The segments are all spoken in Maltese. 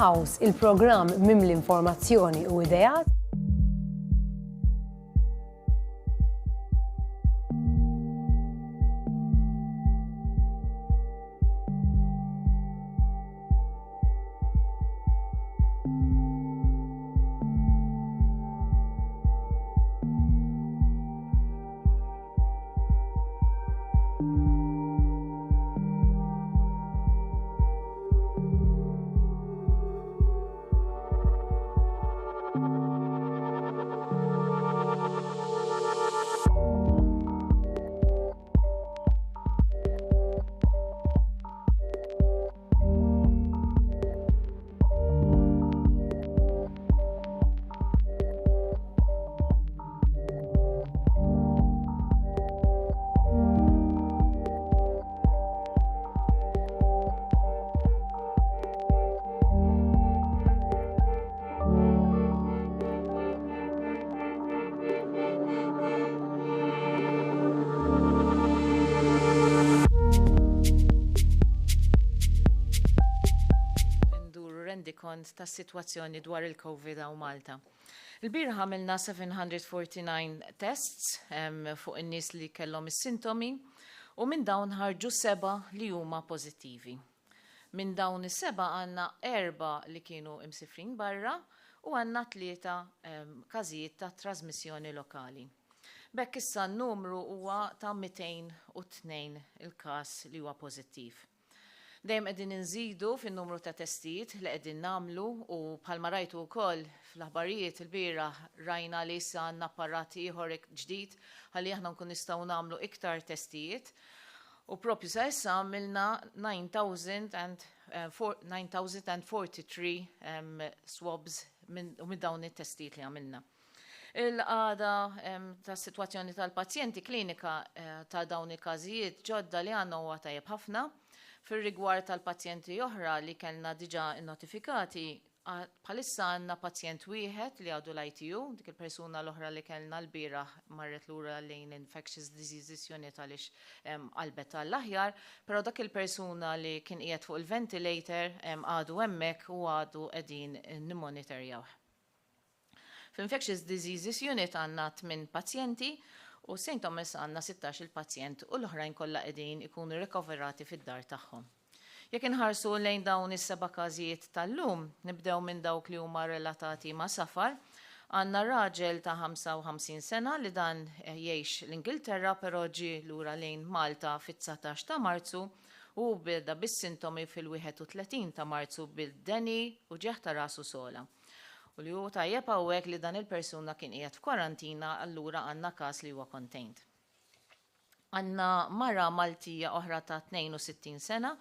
House, il-programm mimli informazzjoni u idejat tas-sitwazzjoni dwar il-COVID u Malta. Il-bieraħ għamilna 749 tests fuq in-nies li kellhom is-sintomi u minn dawn ħarġu 7 li huma pożittivi. Minn dawn is-7 għandna 4 li kienu imsifrin barra u għandna 3 każijiet ta' trasmissjoni lokali. Bekk issa n-numru huwa ta' 202 il-każ li huwa pożittiv. Dejjem qegħdin inżidu fin-numru ta' testijiet li qegħdin nagħmlu u bħalma rajtu wkoll fl-aħbarijiet il-bieraħ rajna li issa għandna apparat ieħor ġdid ħalli aħna nkun nistgħu nagħmlu iktar testijiet. U proprju sa issa għamilna 9,043 swabs minn dawn it-testijiet li għamilna. Il-qagħda tas-sitwazzjoni tal-pazjenti klinika ta' dawn il-każijiet ġodda li għandna huwa tajjeb ħafna. Fir-rigward tal-pazjenti oħra li kellna diġà notifikati, bħalissa għandna pazjent wieħed li għadu l-ITU, dik il-persuna l-oħra li kellna l-bieraħ marret lura lejn Infectious Diseases Unit għaliex qalbet għall-aħjar, però dak il-persuna li kien qiegħed fuq il-ventilator għadu hemmhekk u għadu qegħdin nimmonitorjawh. F'Infectious Diseases Unit għandna 8 pazjenti u St. Thomas għandna 16 il-pazjent u l-oħrajn kollha qegħdin ikunu rikoverati fid-dar tagħhom. Jekk inħarsu lejn dawn is-7 każijiet tal-lum, nibdew minn dawk li huma relatati ma' safar, għandna raġel ta' 55 sena li dan jgħix l-Ingilterra però ġie lura lejn Malta fit-19 ta' Marzu u beda bis-sintomi fil-31 ta' Marzu bil-deni u ġeħ ta' rasu sola. U li hu tajjeb hawnhekk li dan il-persuna kien qiegħed f'kwarantina allura għandna każ li huwa contained. Għandna mara Maltija oħra ta' 62 sena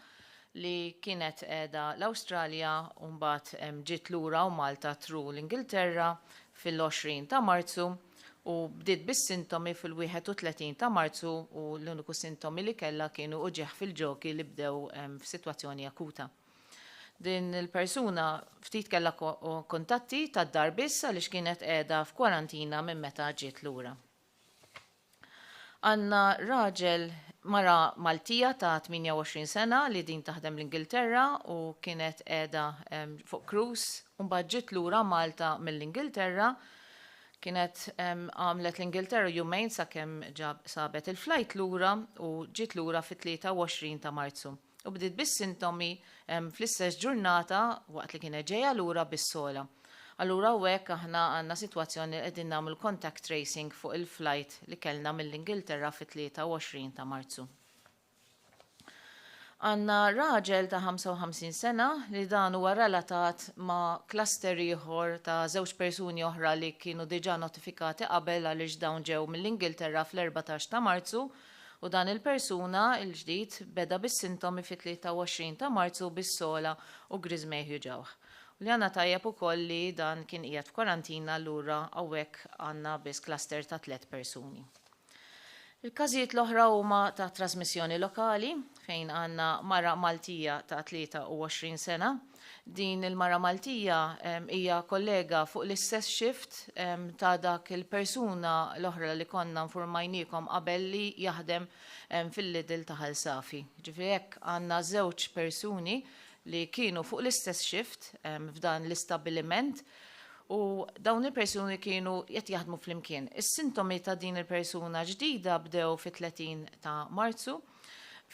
li kienet qiegħda l-Awstralja u mbagħad ġiet lura u Malta tru l-Ingilterra fil-20 ta' Marzu u bdiet bis-sintomi fil-31 ta' Marzu u l-uniku sintomi li kellha kienu uġieħ fil-ġoki li bdew f'sitwazzjoni akuta. Din il-persuna ftit kellha kontatti tad-dar biss għaliex kienet qiegħda f'kwarantina minn meta ġiet lura. Għandna raġel mara Maltija ta' 28 sena li din taħdem l-Ingilterra u kienet qiegħda fuq cruise u mbagħad ġiet lura Malta mill-Ingilterra. Kienet għamlet l-Ingilterra jumejn sakemm sabet il-flight lura u ġiet lura fit-23 ta' Marzu. U bdiet bis-sintomi fl-istess ġurnata waqt li kienet ġejja lura bis-sola. Allura hekk aħna għandna sitwazzjoni li qegħdin nagħmlu contact tracing fuq il-flight li kellna mill-Ingilterra fit-23 ta' Marzu. Għandna raġel ta' 55 sena li dan huwa relatat ma' cluster ieħor ta' 2 persuni oħra li kienu diġà notifikati qabel għaliex dawn ġew mill-Ingilterra fl-14 ta' Marzu. U dan il-persuna il-ġdid beda bis-sintomi fit-23 ta' Marzu bis-sola u griżmejħ ġewħ. U li għandna tajjeb ukoll li dan kien qiegħed f'karantina allura hawnhekk għandna biss cluster ta' 3 persuni. Il-każijiet l-oħra huma ta' trasmissjoni lokali fejn għandna mara Maltija ta' 23 sena. Din il-mara Maltija hija kollega fuq l-istess shift ta' dak il-persuna l-oħra li konna informajnikom qabel li jaħdem fil-Lidl ta' Ħalsafi. Ġifieri hekk għandna 2 persuni li kienu fuq l-istess shift f'dan l-istabbiliment u dawn il-persuni kienu qed jaħdmu fl-imkien. Is-sintomi ta' din il-persuna ġdida bdew fit-30 ta' Marzu,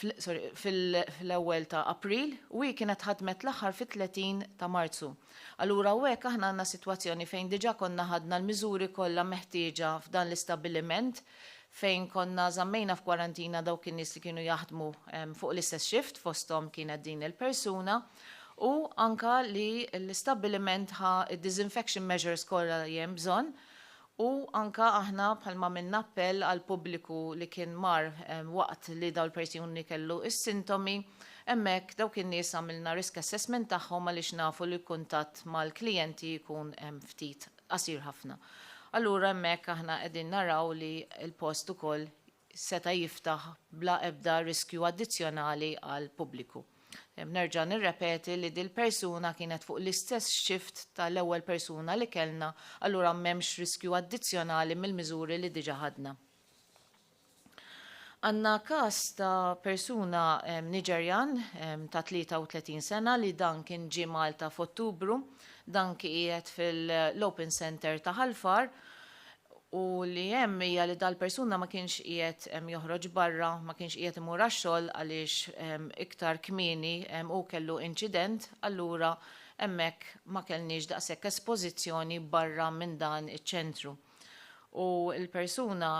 fil-ewwel ta' April u hi kienet ħadmet l-aħħar fit-30 ta' Marzu. Allura hekk aħna għandna sitwazzjoni fejn diġà konna ħadna l-miżuri kollha meħtieġa f'dan l-istabbiliment fejn konna żammejna f'kwarantina dawk in-nies li kienu jaħdmu fuq l-istess shift fosthom kienet din il-persuna u anka li l-istabbiliment ħa id-disinfection measures kollha li hemm bżonn u anka aħna bħalma minn appell għal pubbliku li kien mar waqt li daw l-persuni kellu is-sintomi hemmhekk dawk in-nies għamilna risk assessment tagħhom għaliex nafu li l-kuntatt mal-klijenti jkun ftit qasir ħafna. Allura hemmhekk aħna qegħdin naraw li l-post ukoll seta' jiftaħ bla ebda riskju addizzjonali għal pubbliku. Nerġa' nirrepeti li dil persuna kienet fuq l-istess shift tal-ewwel persuna li kellna, allura m'hemmx riskju addizzjonali mill-miżuri li diġà ħadna. Għandna każ ta' persuna Niġerjan ta' 33 sena li dan kien ġie Malta f'Ottubru, dan qiegħed fil-Open Center ta' Ħalfar u li hemm hija li dal-persuna ma kienx qiegħed joħroġ barra, ma kienx qiegħed imur għax-xogħol għaliex iktar kmieni u kellu inċident, allura hemmhekk ma kellniex daqshekk espożizzjoni barra minn dan iċ-ċentru. U l-persuna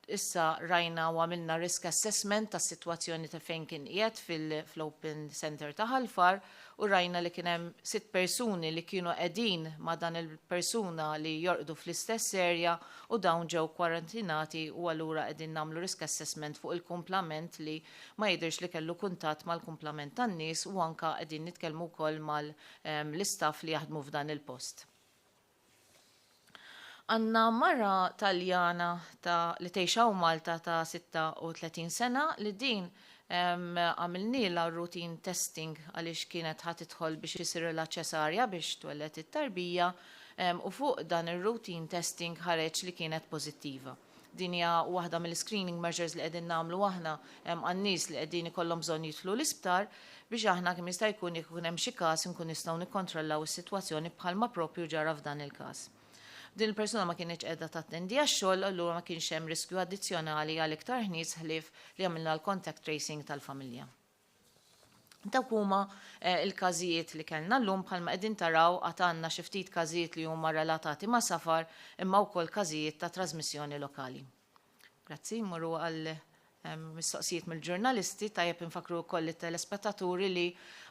issa rajna u għamilna risk assessment ta' situazzjoni ta' fejn kien qiegħed fil-Open Center ta' Ħalfar u rajna li kien hemm 6 persuni li kienu qegħdin ma' dan il-persuna li jorqdu fl-istess area u dawn ġew kwarantinati u allura qegħdin nagħmlu risk assessment fuq il-kumplament li ma jidhirx li kellu kuntatt mal-kumplament tan-nies u anke qegħdin nitkellmu wkoll mal-istaff li jaħdmu f'dan il-post. Għanna marra Taljana li tgħixha Malta ta' 36 sena li din għamilnila routine testing għaliex kienet ħatidħol biex isirla ċesarja biex twellet it-tarbija u fuq dan ir-routine testing ħareġ li kienet pożittiva. Din hija waħda mill-screening measures li qegħdin nagħmlu aħna għan-nies li qegħdin ikollhom bżonn jidħlu l-isptar biex aħna kemm jista' jkun hemm xi każ inkun nistgħu nikkontrollaw is-sitwazzjoni bħalma proprju ġara f'dan il-każ. Din il-persuna ma kienx qiegħda tattendi għax-xogħol, allura ma kienx hemm riskju addizzjonali għal iktar nies ħlief li għamilna l-contact tracing tal-familja. Dawk huma l-każijiet li kellna llum bħalma qegħdin taraw għad għandna xi ftit każijiet li huma relatati ma' safar imma wkoll każijiet ta' trasmissjoni lokali. Grazzi, mmorru għal mistoqsijiet mill-ġurnalisti tajjeb infakru wkoll it-telespettaturi li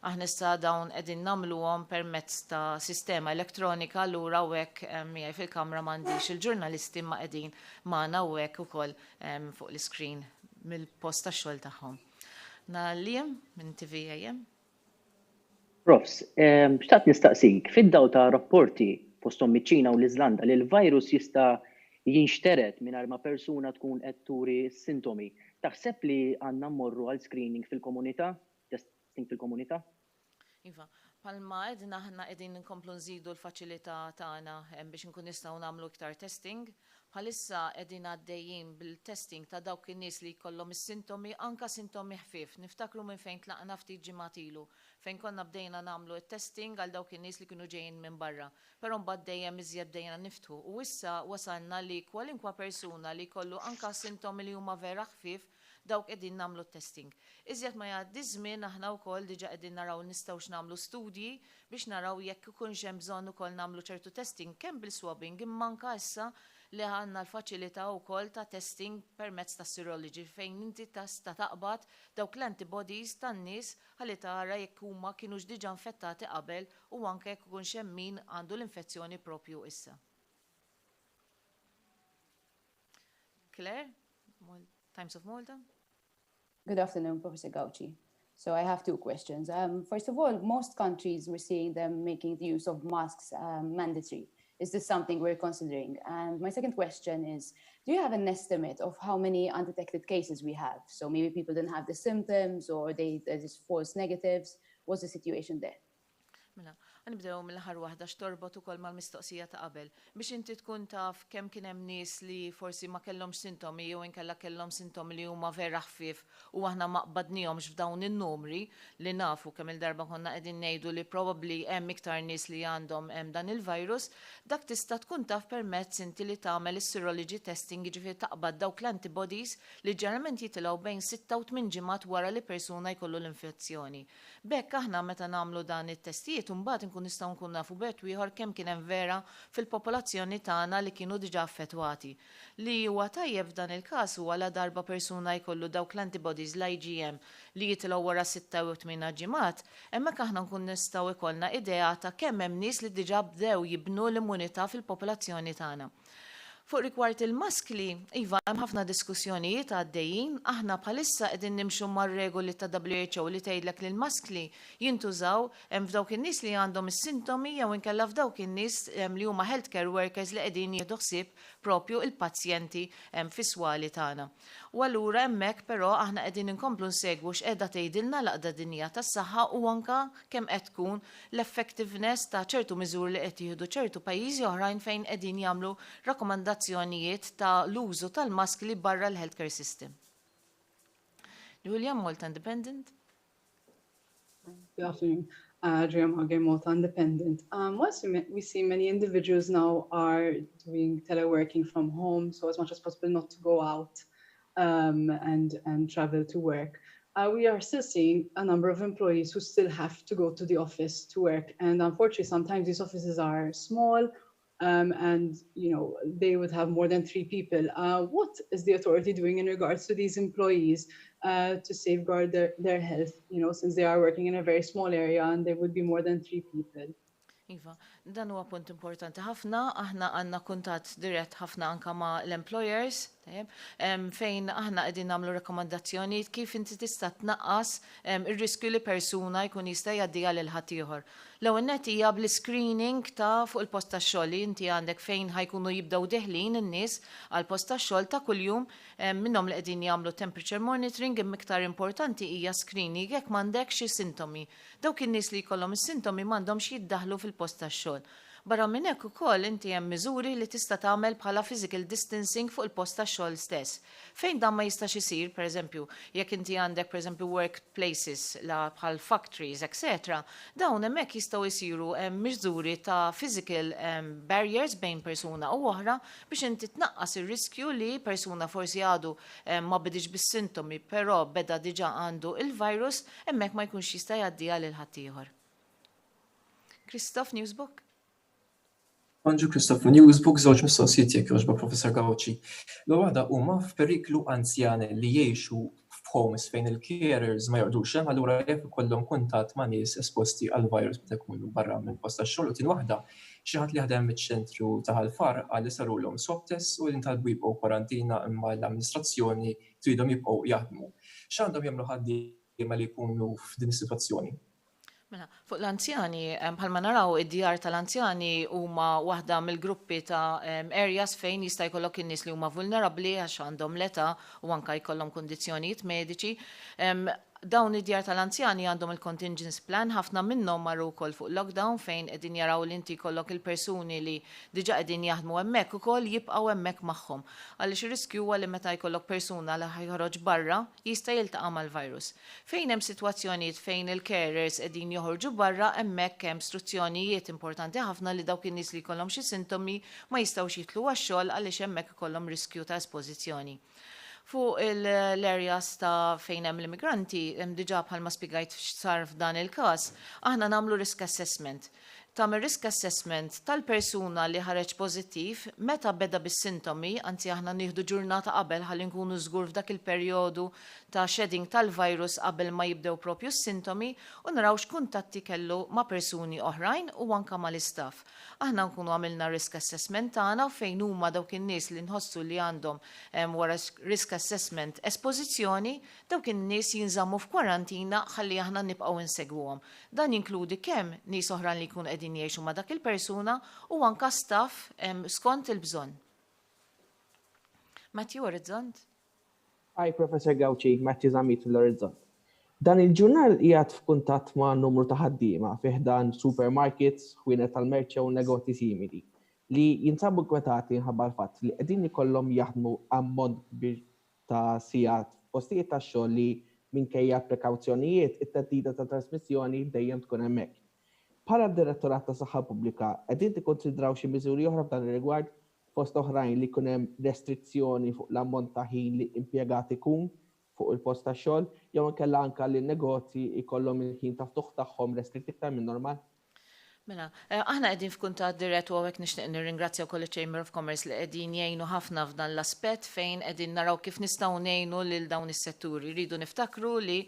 aħna issa dawn qegħdin nagħmluhom permezz ta' sistema elettronika lura hekk miegħi fil-kamra m'għandix il-ġurnalisti ma qegħdin magħna hekk ukoll fuq l-iskrin mill-post tax-xogħol tagħhom. Nagħliem minn TVAM. Profs, xtaqt nistaqsik, fid-daw ta' rapporti fosthom miċ-Ċina u l-Iżlanda li l-virus jista' jinxteret mingħajr ma' persuna tkun qed turi sintomi. Taħseb li għandna mmorru għal screening fil-komunità, testing fil-komunità? Iva, palma qegħdin aħna qegħdin inkomplu nżidu l-faċilità tagħna biex nkun nistgħu nagħmlu iktar testing. Bħalissa qegħdin għaddejjin bil-testing ta' dawk in-nies li jkollhom is-sintomi anke sintomi ħfief. Niftakru minn fejn tlaqna ftit ġimgħat ilu fejn konna bdejna nagħmlu t-testing għal dawk in-nies li kienu ġejjin minn barra. Però mbagħad dejjem iżjed bdejna niftħu. U issa wasalna li kwalinkwa persuna li jkollu anke sintomi li huma vera ħfief dawk qegħdin nagħmlu testing. Iżjed ma jgħaddi żmien aħna wkoll diġà qegħdin naraw nistgħux nagħmlu studji biex naraw jekk ikunx hemm bżonn ukoll nagħmlu ċertu testing kemm bil-swabbing imma anke issa li għandna l-faċilità wkoll ta' testing permezz ta' serology fejn inti tista' taqbad dawk l-antibodies tan-nies ħalli tara jekk huma kienux diġà infettati qabel u anke jekk ikunx hemm min għandu l-infezzjoni propju issa. Claire, Times of Malta. Good afternoon, Professor Gauci. So I have 2 questions. First of all, most countries we're seeing them making the use of masks mandatory. Is this something we're considering? And my second question is, do you have an estimate of how many undetected cases we have? So maybe people didn't have the symptoms or they're just false negatives. What's the situation there? Nibdew mill-ħar waħda x'torbot ukoll mal-mistoqsija ta' qabel. Biex inti tkun taf kemm kien hemm nies li forsi ma kellhomx sintomi jew inkella kellhom sintomi li huma vera ħfief u aħna ma qbadnihomx f'dawn in-numri li nafu kemm il-darba konna qegħdin ngħidu li probably hemm iktar nies li għandhom hemm dan il-virus, dak tista' tkun taf permezz inti li tagħmel is-serology testing, jiġifieri taqbad dawk l-antibodies li ġeneralment jitilgħu bejn 6 u 8 ġimgħat wara li persuna jkollu l-infezzjoni. Bekk aħna meta nagħmlu dan it-testijiet imbagħad nkun nistgħu nkun nafu bet ieħor kemm kien hemm vera fil-popolazzjoni tagħna li kienu diġà affettwati. Li huwa tajjeb f'dan il-każ huwa la darba persuna jkollu dawk l-antibodies l-IgM li jitilgħu wara 6 u 8 ġimgħat, hemmhekk aħna nkun nistgħu ikollna idea ta' kemm hemm nies li diġà bdew jibnu l-immunità fil-popolazzjoni tagħna. Fuq rigward il-maskli, iva, hemm ħafna diskussjonijiet għaddejjin, aħna bħalissa qegħdin nimxu mar-regoli ta' WHO li tgħidlek li l-maskli jintużaw hemm f'dawk in-nies li għandhom is-sintomi jew inkella f'dawk in-nies li huma healthcare workers li qegħdin jieħdu ħsieb propju il-pazjenti fiswali tagħna. U allura hemmhekk però aħna qegħdin inkomplu nsegwu x'qiegħda tgħidilna l-Aqda Dinjija tas-Saħħa u anke kemm qed tkun l-effectiveness ta' ċertu miżuri li qed jieħdu ċertu pajjiżi oħrajn fejn qegħdin jagħmlu rakkomandazzjonijiet ta' l-użu tal-maskli barra l-healthcare system. Julia, Malta Independent. Good afternoon. Adrian Hagen, Malta Independent. We see many individuals now are doing teleworking from home, so as much as possible not to go out and travel to work. We are still seeing a number of employees who still have to go to the office to work, and unfortunately, sometimes these offices are small, and they would have more than 3 people. What is the authority doing in regards to these employees to safeguard their health, since they are working in a very small area and there would be more than 3 people? Iva, dan huwa punt importanti ħafna, aħna għandna kuntatt dirett ħafna anke ma' l-employers, fejn aħna qegħdin nagħmlu rakkomandazzjonijiet kif inti tista' tnaqqas ir-riskju li persuna jkun jista' jgħaddiha lil ħadd ieħor. L-ewwel nett hija bl-screening ta' fuq il-post tax-xogħol li inti għandek fejn ħajkunu jibdew deħlin in-nies għal post tax-xogħol ta' kuljum minnhom li qegħdin jagħmlu temperature monitoring, imma iktar importanti hija screening jekk m'għandekx xi sintomi. Dawk in-nies li jkollhom is-sintomi m'għandhomx jiddaħħlu fil-post tax-xogħol. Barra minn hekk ukoll inti hemm miżuri li tista' tagħmel bħala physical distancing fuq il-post tax-xogħol stess. Fejn dan ma jistax isir, pereżempju, jekk inti għandek pereżempju workplaces bħal factories, etc., dawn hemmhekk jistgħu jsiru miżuri ta' physical barriers bejn persuna u oħra biex inti tnaqqas ir-riskju li persuna forsi għadu ma bidix bis-sintomi, però beda diġà għandu il-virus, hemmhekk ma jkunx jista' jgħaddiha lil ħadd ieħor. Christoph, Newsbook. Għanġu Kristof, Newsbook, żewġ mistoqsijiet jekk jogħġbok Professor Gawci. L-għada huma f'periklu anzjani li jgħixu f'homes fejn il-carers ma jgħodux hemm, allura jekk ikollhom kuntatt ma' nies esposti għal virus meta jkunu barra minn post tax-xogħol u tin waħda xi ħadd li jaħdem miċ-ċentru ta' ħalfar għalli sarulhom swab test u jintalbu jibqgħu kwarantina imma l-amministrazzjoni tridhom jibqgħu jaħdmu. X'għandhom jagħmlu ħaddiema li jkunu f'din is-sitwazzjoni? Mela, fuq l-anzjani, bħalma naraw id-djar tal-anzjani huma waħda mill-gruppi ta' areas fejn jista' jkollok in-nies li huma vulnerabbli għax għandhom l-età u anke jkollhom kundizzjonijiet mediċi. Dawn id-djar tal-anzjani għandhom il-contingency plan, ħafna minnhom marru wkoll fuq lockdown fejn qegħdin jaraw li inti jkollok il-persuni li diġà qegħdin jaħdmu hemmhekk ukoll jibqgħu hemmhekk magħhom. Għaliex ir-riskju huwa li meta jkollok persuna li ħajħroġ barra jista' jiltaqa' mal-virus. Fejn hemm sitwazzjonijiet fejn il-carers qegħdin joħorġu barra hemmhekk hemm istruzzjonijiet importanti ħafna li dawk in-nies li jkollhom xi sintomi ma jistgħux jitlu għax-xogħol għaliex hemmhekk ikollhom riskju ta' espożizzjoni. Fuq l-areas ta' fejn hemm l-immigranti, diġà bħalma spjegajt x'sar f'dan il-każ, aħna nagħmlu risk assessment. Tagħmel risk assessment tal-persuna li ħareġ pożittiv meta beda bis-sintomi, anzi aħna nieħdu ġurnata qabel ħalli nkunu żgur f'dak il-perjodu ta' shedding tal-virus qabel ma jibdew propju s-sintomi u naraw x'kuntatti kellu ma' persuni oħrajn u anke mal-istaff. Aħna nkunu għamilna risk assessment tagħna fejn huma dawk in-nies li nħossu li għandhom wara risk assessment espożizzjoni, dawk in-nies jinżammu f'kwarantina ħalli aħna nibqgħu insegwuhom. Dan jinkludi kemm nies oħrajn li jkunu qegħdin jgħixu ma' dak il-persuna u anke staff skont il-bżonn. Matthew Orizzont. Hi, Professor Gawci, Matthew Zamit l-Orizzont. Dan il-ġurnal qiegħed f'kuntatt ma' numru ta' ħaddiema fih dan supermarkets, ħwienet tal-merċja u negozji simili li jinsabu kwetati minħabba l-fatt li qegħdin ikollhom jaħdmu ammont kbir ta' sigħat postijiet tax-xogħol li minkejja prekawzjonijiet it-teddida ta' trasmissjoni dejjem tkun hemmhekk. Bħala d-Direttorat tas-Saħħa Pubblika qegħdin tikkonsidraw xi miżuri oħra f'dan ir-rigward fost oħrajn li jkun hemm restrizzjoni fuq l-ammont ta' ħin li impjegat ikun fuq il-post ta' xogħol, jew inkella anke li n-negozji jkollhom il-ħin ta' ftuħ tagħhom restrit iktar minn normal? Mela, aħna qegħdin f'kuntatt dirett u hawnhekk nixtieq nirringrazzja wkoll il-Chamber of Commerce li qegħdin jgħinu ħafna f'dan l-aspett fejn qegħdin naraw kif nistgħu ngħinu lil dawn is-setturi. Rridu niftakru li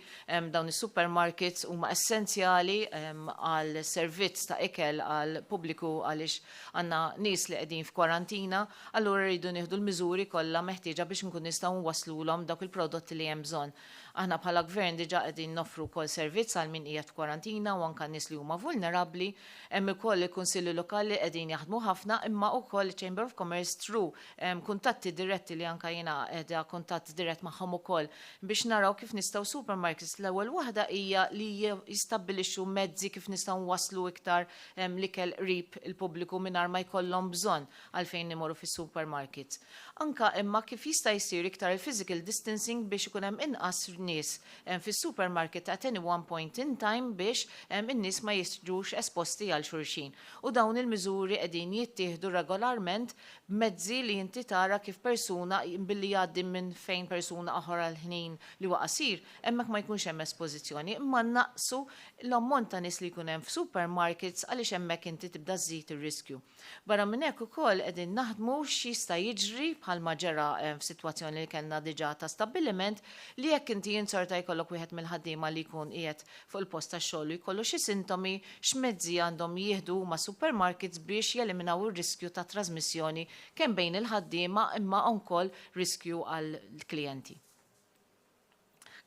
dawn is-supermarkets huma essenzjali għal servizz ta' ikel għal pubbliku għaliex għandna nies li qegħdin f'kwarantina, allura rridu nieħdu l-miżuri kollha meħtieġa biex nkun nistgħu nwaslulhom dawk il-prodotti li hemm bżonn. Aħna bħala gvern diġà qegħdin noffru wkoll servizz għal min qiegħed f'kwarantina u anke nies li huma vulnerabbli. Hemm ukoll il-Kunsilli Lokali qegħdin jaħdmu ħafna imma wkoll il-Chamber of Commerce through kuntatti diretti li anke jiena qiegħda kuntatt dirett magħhom ukoll biex naraw kif nistgħu supermarkets l-ewwel waħda hija li jistabbilixxu mezzi kif nistgħu nwasslu iktar l-ikel qrib il-pubbliku mingħajr ma jkollhom bżonn għalfejn imorru fis-supermarkets. Anke imma kif jista' jsir iktar il-physical distancing biex ikun hemm inqas nies fis-supermarket at any one point in time biex in-nies ma jiġux esposti għal xulxin. U dawn il-miżuri qegħdin jittieħdu regolarment b'mezzi li inti tara kif persuna billi jgħaddi minn fejn persuna oħra l-ħin li huwa qasir, hemmhekk ma jkunx hemm espożizzjoni, imma naqsu l-ammont ta' nies li jkun hemm f'supermarkets għaliex hemmhekk inti tibda żżid ir-riskju. Barra minn hekk ukoll qegħdin naħdmu x'jista' jiġri bħalma ġara f'sitwazzjoni li kellna diġà ta' stabbiliment li jekk inti jinsorta jkollok wieħed mill-ħaddiema li jkun qiegħed fuq il-post tax-xogħol u jkollu xi sintomi x'mezzi għandhom jieħdu ma' supermarkets biex jeliminaw ir-riskju ta' trasmissjoni kemm bejn il-ħaddiema imma wkoll riskju għall-klijenti.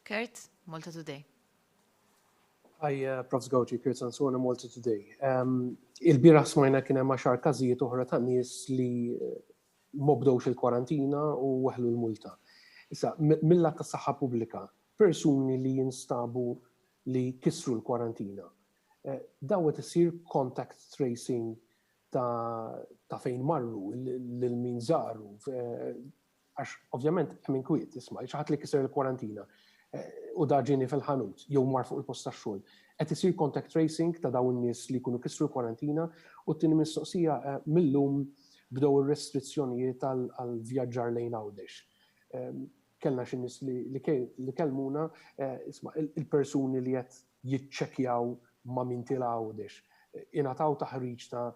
Kurt, Malta Today. Hi, Prof. Gawci, Kurt Sansona, Malta Today. Il-bira smajna kien hemm għaxar każijiet oħra ta' nies li mobdowx il-kwarantina u weħlu l-multa. Issa, mill-lat tas-saħħa pubblika, persuni li jinstabu li kisru l-kwarantina. Dawet isir contact tracing ta' fejn marru, l-min żaru. Għax, ovvjament, hemm inkwiet, isma' ħadd li kisser l-kwarantina u da ġieni fil-ħanut, jew mar fuq il-post tax-xogħol. Qed isir contact tracing ta' dawn in-nies li jkunu kisru l-kwarantina u t-tieni mistoqsija millum bdew ir-restrizzjonijiet għal vjaġġar lejn Għawdex. Kellna xi nies li kellmuna isma' il-persuni li qed jiċċekkjaw ma' min tilha Għawdex. Ingħataw taħriġ ta'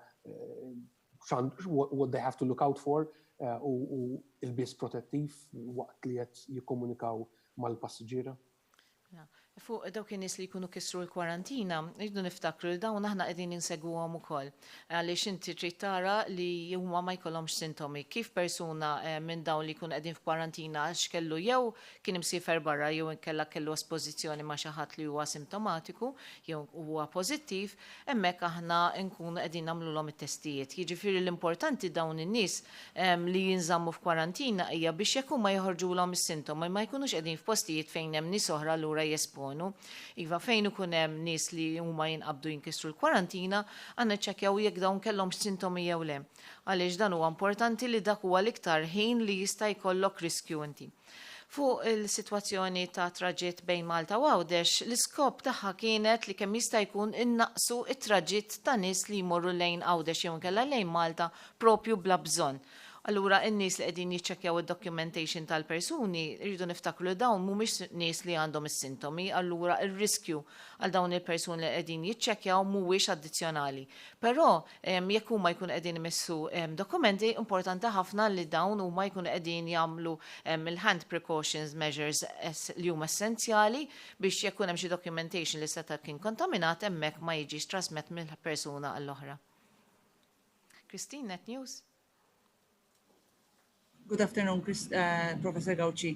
what they have to look out for u il-biss protettiv waqt li qed jikkomunikaw mal-passiġġiera. Fuq dawk in-nies li jkunu kisru l-kwarantina, rridu niftakru li dawn aħna qegħdin insegwuhom ukoll. Għaliex inti trid tara li huma ma jkollhomx sintomi. Kif persuna minn dawn li jkunu qegħdin f'kwarantina għax kellu jew kien imsiefer barra jew inkella kellu espożizzjoni ma' xi ħadd li huwa simptomatiku jew huwa pożittiv, hemmhekk aħna nkunu qegħdin nagħmluhom it-testijiet. Jiġifieri l-importanti dawn in-nies li jinżammu f'kwarantina hija biex jekk huma joħorġulhom is-sintomi ma jkunux qegħdin f'postijiet fejn hemm nies oħra lura Iva, fejn ikun hemm nies li huma jinqabdu jinkisru l-kwarantina, għandna ċekkjaw jekk dawn kellhom sintomi jew le. Għaliex dan huwa importanti li dak huwa l-iktar ħin li jista' jkollok riskju inti. Fuq il-sitwazzjoni ta' traġitt bejn Malta u Għawdex, l-iskop tagħha kienet li kemm jista' jkun innaqsu it-traġitt ta' nies li jmorru lejn Għawdex jew inkella lejn Malta propju bla bżonn. Allura, n-nies li qegħdin jiċċekkjaw id-documentation tal-persuni, rridu niftakru li dawn mhumiex nies li għandhom is-sintomi, allura ir-riskju għal dawn il-persuni li qegħdin jiċċekkjaw mhuwiex addizzjonali. Però jekk huma jkunu qegħdin imissu dokumenti, importanti ħafna li dawn huma jkunu qegħdin jagħmlu il-hand precautions measures li huma essenzjali biex jekk hemm xi documentation li seta' kien kontaminat hemmhekk ma jiġix trasmett mill-persuna għall-oħra. Christine, Net News. Good afternoon, Professor Gawci.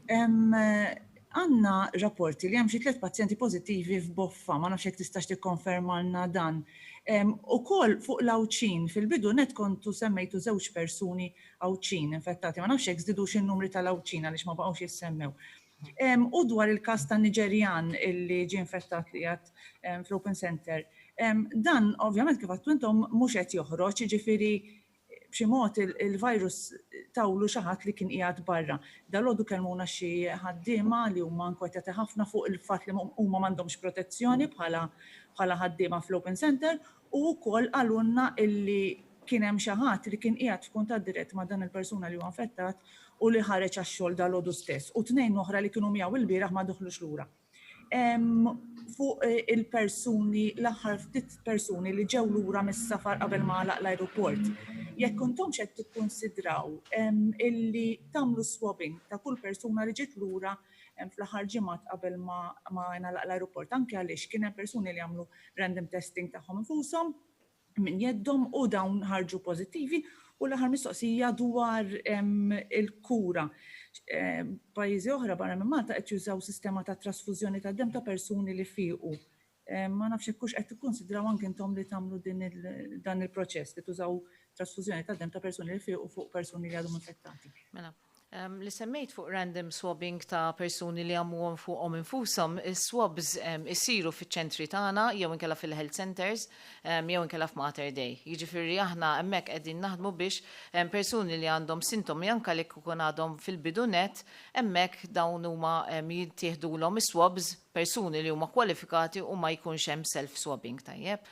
Għanna rapporti li hemm xi 3 pazjenti pożittivi f'Boffa, ma nafx jekk tistax tikkonfermalna dan. Ukoll fuq l-Awċin, fil-bidu net kontu semmejtu 2 persuni Awċin infettati, ma nafx jekk żdidux in-numri tal-Awċin għaliex ma baqgħux jissemmew. U dwar il-każ ta' Niġerjan illi ġie infettat li għad fl-Open Center, dan ovvjament kif għattu intom mhux qed joħroġ, jiġifieri b'xi mod il-virus tawlu xi ħadd li kien qiegħed barra. Dalgħodu kellmuna xi ħaddiema li huma nkwetati ħafna fuq il-fatt li huma m'għandhomx protezzjoni bħala ħaddiema fl-Open Center u wkoll għalunna illi kien hemm xi ħadd li kien qiegħed f'kuntatt dirett ma' dan il-persuna li huwa infettat u li ħareġ għax-xogħol dalgħodu stess. U tnejn oħra li kienu miegħu il-bieraħ ma doħlux lura. Fuq il-persuni, l-aħħar ftit persuni li ġew lura mis-safar qabel ma għalaq l-ajruport. Jekk intom x'qed tikkunsidraw illi tagħmlu swabbing ta' kull persuna li ġiet lura fl-aħħar ġimgħat qabel ma għalaq l-ajruport, anke għaliex kien hemm persuni li jagħmlu random testing tagħhom infushom minn jeddhom u dawn ħarġu pożittivi u l-aħħar mistoqsija dwar il-kura. Pajjiżi oħra barra minn Malta qed jużaw sistema ta' trasfużjoni ta' dem ta' persuni li fiequ. Ma nafx hekk hux qed tikkunsidraw anke intom li tagħmlu dan il-proċess li tużaw trasfużjoni ta' dem ta' persuni li fiequ fuq persuni li għadhom infettati. Mela. Li semmejt fuq random swabbing ta' persuni li għamuhom fuqhom infushom, is-swabs isiru fiċ-ċentri tagħna jew inkella fil-health centers jew inkella f'Mater Dei. Jiġifieri aħna hemmhekk qegħdin naħdmu biex persuni li għandhom sintomi anke li kien għadhom fil-bidunet hemmhekk dawn huma jittieħdulhom is-swabs persuni li huma kwalifikati u ma jkunx hemm self-swabbing tajjeb.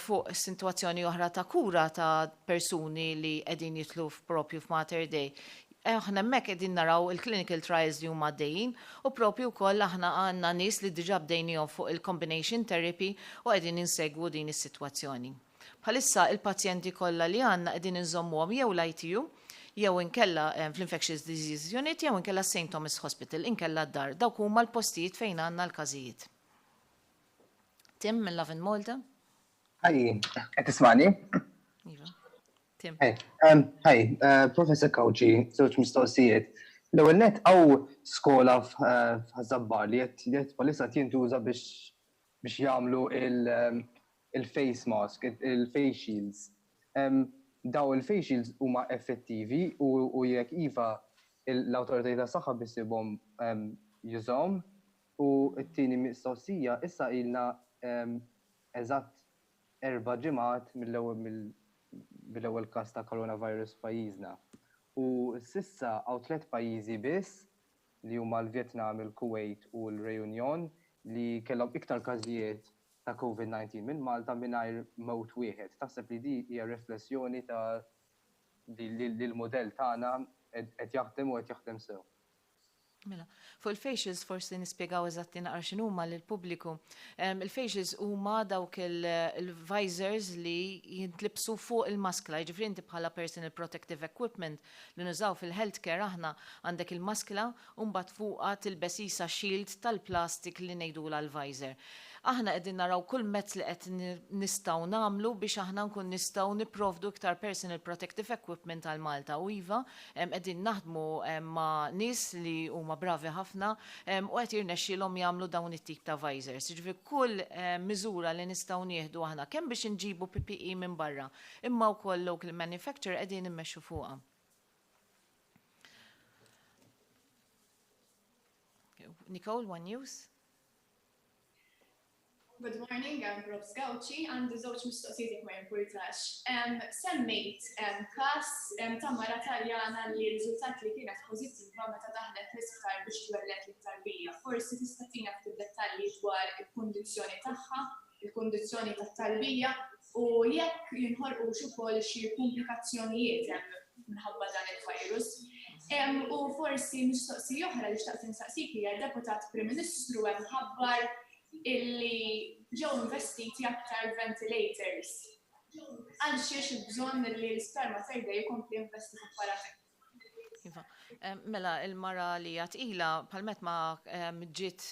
Fuq sitwazzjoni oħra ta' kura ta' persuni li qegħdin jitlu propju f'Mater Dei. Aħna hemmhekk qegħdin naraw il-clinical trials li huma għaddejjin u propju wkoll aħna għandna nies li diġà bdejnihom fuq il-combination therapy u qegħdin insegwu din is-sitwazzjoni. Bħalissa il-pazjenti kollha li għandna qegħdin inżommuhom jew l-ITU jew inkella fl-Infectious Disease Unit jew inkella St. Thomas Hospital inkella d-dar. Dawk huma l-postijiet fejn għandna l-każijiet. Tim minn Love in Malta? Ħaj, qed tismani? Iva. Tim. Ħaj, Professor Gawci, żewġ mistoqsijiet. L-ewwel nett hawn skola f'Ħażabbar li qed bħalissa jintuża biex jagħmlu il-face mask, il-face shields. Daw il-face shields huma effettivi u jekk iva l-awtoritajiet tas-saħħa bisibhom jużhom u t-tieni mistoqsija issa ilna eżatt 4 ġimgħat mill-ewwel każ ta' coronavirus f'pajjiżna. U s'issa hawn 3 pajjiżi biss li huma l-Vjetnam, il-Kuwait u l-Reunion li kellhom iktar każijiet ta' COVID-19 minn Malta mingħajr mewt wieħed. Taħseb li di hija riflessjoni ta' li l-modell tagħna qed jaħdem u qed jaħdem sew. Mela, fuq il-facials forsi nispjegaw eżatti naqra x'inhuma lill-pubbliku. Il-facials huma dawk il-visors li jintlibsu fuq il-maskla, jiġifieri inti bħala personal protective equipment li nużaw fil-healthcare aħna għandek il-maskla u mbagħad fuqha tilbes isa shield tal-plastik li ngħidula l-visor. Aħna qegħdin naraw kull mezz li qed nistgħu nagħmlu biex aħna nkun nistgħu nipprovdu iktar personal protective equipment għal Malta u iva qegħdin naħdmu ma' nies li huma bravi ħafna u qed jirnexxielhom jagħmlu dawn it-tip ta' visors. Jiġifieri kull miżura li nistgħu nieħdu aħna kemm biex inġibu PPE minn barra imma wkoll local manufacturer qegħdin immexxu fuqha. Nicole, One News. Good morning, I'm Prof. Gawci, għandi żewġ mistoqsijiet ma jimpurtax. Semmejt każ ta' mara Taljana li r-riżultat li kienet pożittiva meta daħlet l-isptar biex twellet it-tarbija. Forsi tista' tina ftit dettalji dwar il-kundizzjoni tagħha, il-kundizzjoni tat-tarbija u jekk jinħolqux ukoll xi komplikazzjonijiet minħabba dan il-virus. U forsi mistoqsija oħra li xtaqt insaqsik hija d-Deputat Prim Ministru hemm ħabbar illi ġew investiti aktar ventilators. Għal xiex bżonn li l-isptar ma fejda jkompli investi f'apparati. Mela, il-mara li jatqila, palmet ma ġiet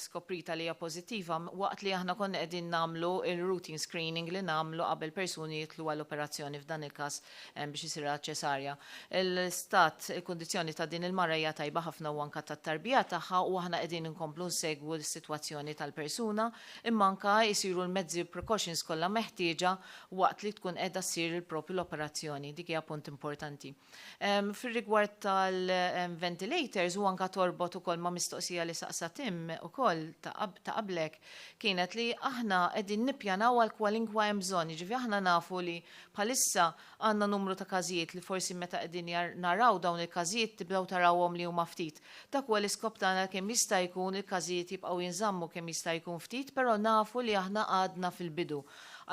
skoprita li hija pożittiva, waqt li aħna konna qegħdin nagħmlu il-routine screening li nagħmlu qabel persuni jitlu għall-operazzjoni f'dan il-każ biex isir ċesarja. Il-stat, il-kundizzjoni ta' din il-mara hija tajba ħafna u anke tat-tarbija tagħha u aħna qegħdin inkomplu nsegwu l-sitwazzjoni tal-persuna, imma anke jsiru l-mezzi precautions kollha meħtieġa waqt li tkun qiegħda ssir il-propju l-operazzjoni. Dik hija punt importanti. Fir-rigward Fir-rigward tal-ventilators u anka torbot ukoll ma' mistoqsija li saqsa Tim ukoll ta' qablek kienet li aħna qegħdin nippjanaw għal kwalinkwa hemm bżonn. Jiġifieri aħna nafu li bħalissa għandna numru ta' każijiet li forsi meta qegħdin naraw dawn il-każijiet tibdew tarawhom li huma ftit. Dak huwa l-iskop tagħna kemm jista' jkun il-każijiet jibqgħu jinżammu kemm jista' jkun ftit, però nafu li aħna għadna fil-bidu.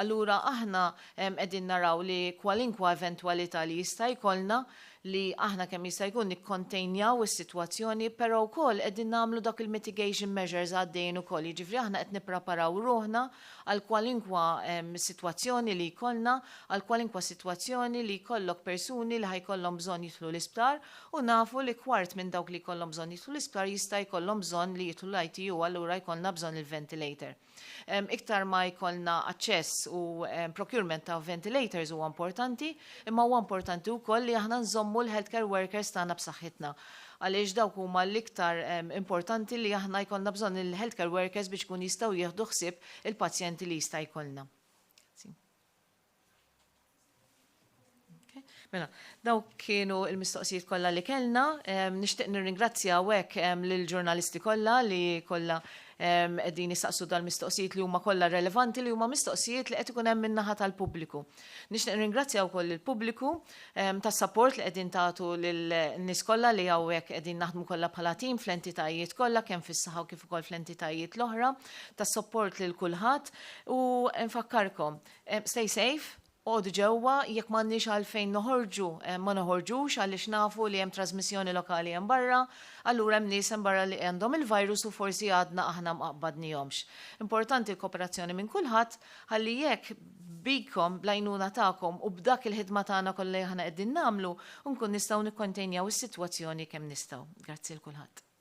Allura aħna qegħdin naraw li kwalinkwa eventwalità li jista' jkollna li aħna kemm jista' jkun nikkontenjaw is-sitwazzjoni, però wkoll qegħdin nagħmlu dak il-mitigation measures għaddejjin ukoll. Jiġifieri aħna qed nippreparaw ruħna għal kwalinkwa sitwazzjoni li jkollna, għal kwalinkwa sitwazzjoni li jkollok persuni li ħajkollhom bżonn jidħlu l-isptar u nafu li kwart minn dawk li jkollhom bżonn jidħlu l-isptar jista' jkollhom bżonn li jidħlu l-ITU, allura jkollna bżonn il-ventilator. Iktar ma jkollna aċċess u procurement ta' ventilators huwa importanti, imma huwa importanti wkoll li aħna nżommu l-healthcare workers tagħna b'saħħitna. Għaliex dawk huma l-iktar importanti li aħna jkollna bżonn il-healthcare workers biex kun jistgħu jieħdu ħsieb il-pazjenti li jista' jkollna. Mela, dawk kienu il-mistoqsijiet kollha li kellna, nixtieq nirringrazzja hekk lill-ġurnalisti kollha li kollha qegħdin jistaqsu dal-mistoqsijiet li huma kollha relevanti li huma mistoqsijiet li qed ikun hemm min-naħa tal-pubbliku. Nixtieq nirringrazzja wkoll il-pubbliku tas-support li qegħdin tagħtu lin-nies kollha li hawnhekk qegħdin naħdmu kollha bħala tim fl-entitajiet kollha kemm fis-saħħa u kif ukoll fl-entitajiet l-oħra, tas-support lil kulħadd u nfakkarkom stay safe. Għodu ġewwa, jekk m'għandniex għalfejn noħorġu, ma noħorġux għaliex nafu li hemm trasmissjoni lokali hemm barra, allura hemm nies hemm barra li għandhom il-virus u forsi għadna aħna mqabbadnihomx. Importanti l-kooperazzjoni minn kulħadd ħalli jekk bikom bl-għajnuna tagħkom u b'dak il-ħidma tagħna kollha aħna qegħdin nagħmlu nkun nistgħu nikkontenjaw is-sitwazzjoni kemm nistgħu. Grazzi l kulħadd.